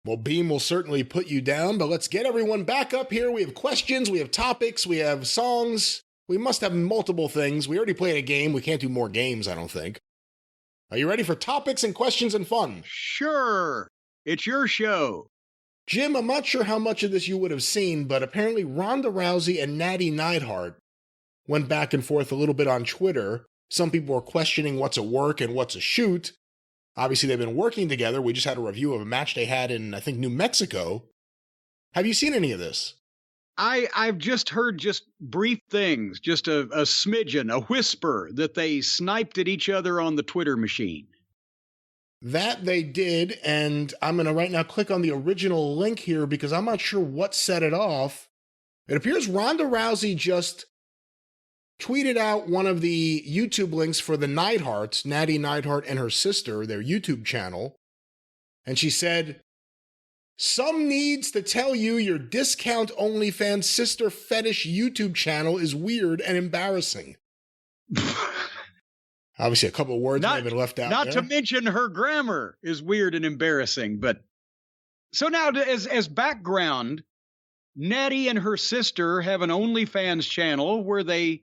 Well, Beam will certainly put you down, but let's get everyone back up here. We have questions, we have topics, we have songs. We must have multiple things. We already played a game. We can't do more games, I don't think. Are you ready for topics and questions and fun? Sure. It's your show. Jim, I'm not sure how much of this you would have seen, but apparently Ronda Rousey and Natty Neidhart went back and forth a little bit on Twitter. Some people were questioning what's a work and what's a shoot. Obviously, they've been working together. We just had a review of a match they had in, I think, New Mexico. Have you seen any of this? I've just heard just brief things, just a smidgen, a whisper that they sniped at each other on the Twitter machine. That they did, and I'm going to right now click on the original link here because I'm not sure what set it off. It appears Ronda Rousey just tweeted out one of the YouTube links for the Neidharts, Natty Neidhart and her sister, their YouTube channel. And she said, "Some needs to tell you your discount OnlyFans sister fetish YouTube channel is weird and embarrassing." Obviously, a couple of words may have been left out. Not to mention her grammar is weird and embarrassing. But so now, as background, Natty and her sister have an OnlyFans channel where they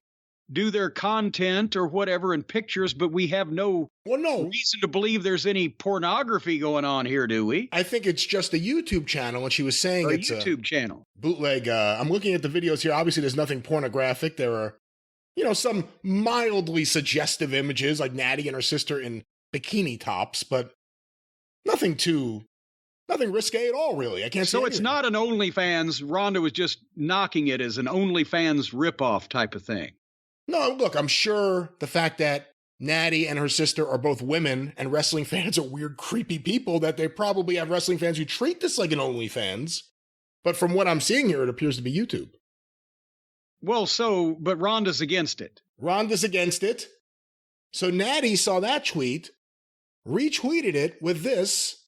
do their content or whatever in pictures, but we have no reason to believe there's any pornography going on here, do we? I think it's just a YouTube channel, and she was saying it's a YouTube channel. Bootleg. I'm looking at the videos here. Obviously, there's nothing pornographic. There are, some mildly suggestive images like Natty and her sister in bikini tops, but nothing risque at all, really. I can't say So it's not an OnlyFans. Ronda was just knocking it as an OnlyFans ripoff type of thing. No, look, I'm sure the fact that Natty and her sister are both women and wrestling fans are weird, creepy people, that they probably have wrestling fans who treat this like an OnlyFans. But from what I'm seeing here, it appears to be YouTube. Well, but Ronda's against it. Ronda's against it. So Natty saw that tweet, retweeted it with this: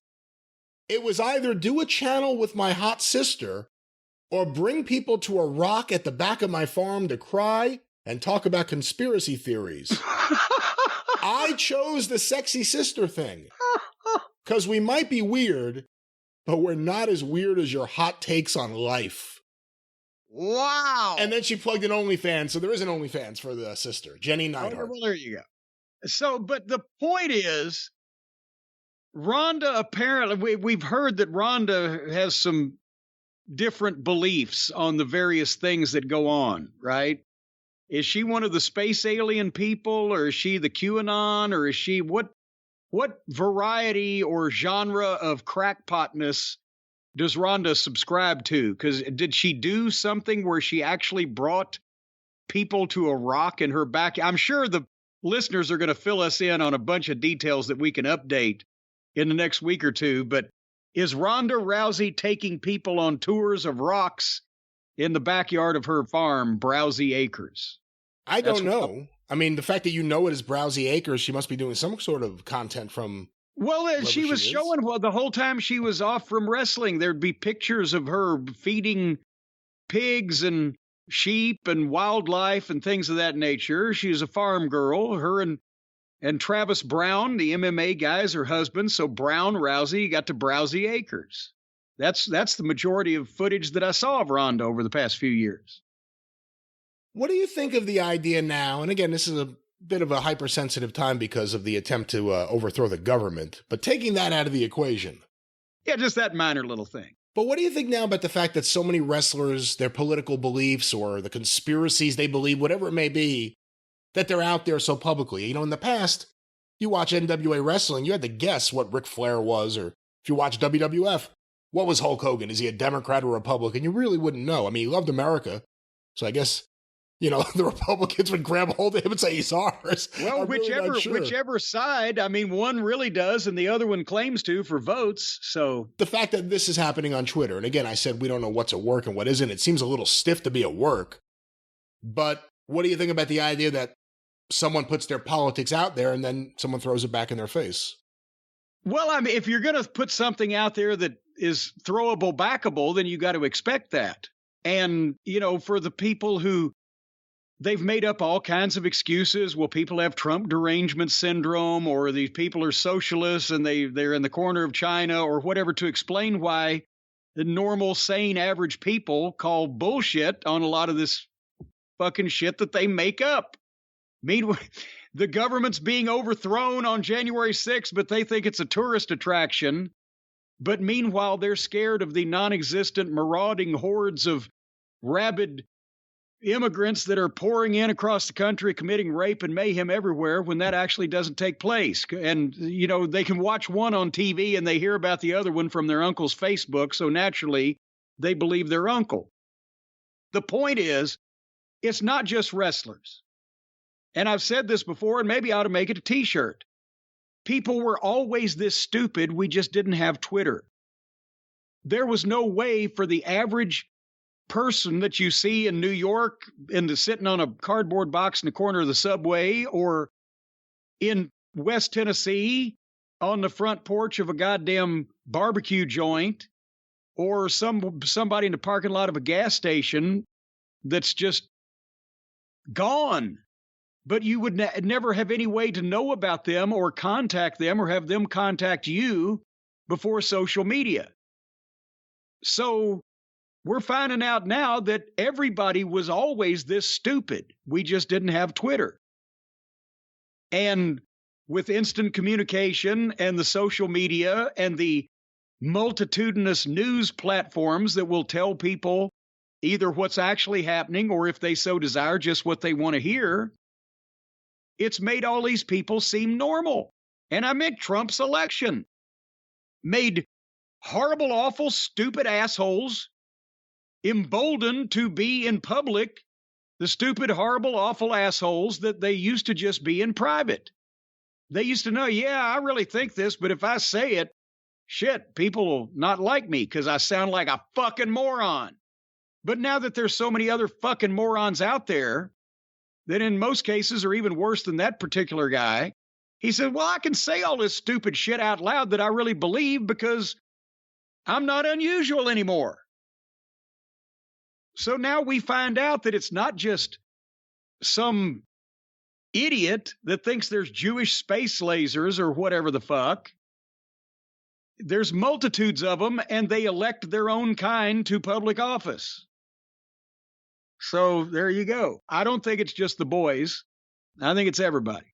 "It was either do a channel with my hot sister or bring people to a rock at the back of my farm to cry and talk about conspiracy theories. I chose the sexy sister thing. Because we might be weird, but we're not as weird as your hot takes on life." Wow. And then she plugged in OnlyFans, so there is an OnlyFans for the sister, Jenny Neidhart. Well, there you go. So, but the point is, Ronda apparently, we've heard that Ronda has some different beliefs on the various things that go on, right? Is she one of the space alien people, or is she the QAnon, or is she what variety or genre of crackpotness does Ronda subscribe to? Because did she do something where she actually brought people to a rock in her back? I'm sure the listeners are going to fill us in on a bunch of details that we can update in the next week or two. But is Ronda Rousey taking people on tours of rocks in the backyard of her farm, Browsey Acres? I don't know. I mean, the fact that you know it is Browsey Acres, she must be doing some sort of content from... Well, she was showing the whole time she was off from wrestling. There'd be pictures of her feeding pigs and sheep and wildlife and things of that nature. She was a farm girl. Her and Travis Brown, the MMA guy, is her husband. So Brown Rousey got to Browsey Acres. That's the majority of footage that I saw of Ronda over the past few years. What do you think of the idea now? And again, this is a bit of a hypersensitive time because of the attempt to overthrow the government, but taking that out of the equation. Yeah, just that minor little thing. But what do you think now about the fact that so many wrestlers, their political beliefs or the conspiracies they believe, whatever it may be, that they're out there so publicly? In the past, you watch NWA wrestling, you had to guess what Ric Flair was, or if you watch WWF, what was Hulk Hogan? Is he a Democrat or Republican? You really wouldn't know. I mean, he loved America, so I guess... the Republicans would grab hold of him and say he's ours. Well, whichever side, I mean, one really does and the other one claims to for votes. So the fact that this is happening on Twitter, and again, I said we don't know what's at work and what isn't. It seems a little stiff to be at work. But what do you think about the idea that someone puts their politics out there and then someone throws it back in their face? Well, I mean, if you're going to put something out there that is throwable, backable, then you got to expect that. And, for the people who they've made up all kinds of excuses. Well, people have Trump derangement syndrome, or these people are socialists and they're in the corner of China or whatever, to explain why the normal, sane, average people call bullshit on a lot of this fucking shit that they make up. Meanwhile, the government's being overthrown on January 6th, but they think it's a tourist attraction. But meanwhile, they're scared of the non-existent marauding hordes of rabid immigrants that are pouring in across the country, committing rape and mayhem everywhere, when that actually doesn't take place. And, you know, they can watch one on TV and they hear about the other one from their uncle's Facebook. So naturally, they believe their uncle. The point is, it's not just wrestlers. And I've said this before, and maybe I ought to make it a t-shirt. People were always this stupid. We just didn't have Twitter. There was no way for the average person that you see in New York sitting on a cardboard box in the corner of the subway, or in West Tennessee on the front porch of a goddamn barbecue joint, or somebody in the parking lot of a gas station that's just gone. But you would never have any way to know about them or contact them or have them contact you before social media. So we're finding out now that everybody was always this stupid. We just didn't have Twitter. And with instant communication and the social media and the multitudinous news platforms that will tell people either what's actually happening or, if they so desire, just what they want to hear, it's made all these people seem normal. And I meant Trump's election made horrible, awful, stupid assholes emboldened to be in public the stupid, horrible, awful assholes that they used to just be in private. They used to know, yeah, I really think this, but if I say it, shit, people will not like me because I sound like a fucking moron. But now that there's so many other fucking morons out there that in most cases are even worse than that particular guy, he said, well, I can say all this stupid shit out loud that I really believe because I'm not unusual anymore. So now we find out that it's not just some idiot that thinks there's Jewish space lasers or whatever the fuck. There's multitudes of them, and they elect their own kind to public office. So there you go. I don't think it's just the boys. I think it's everybody.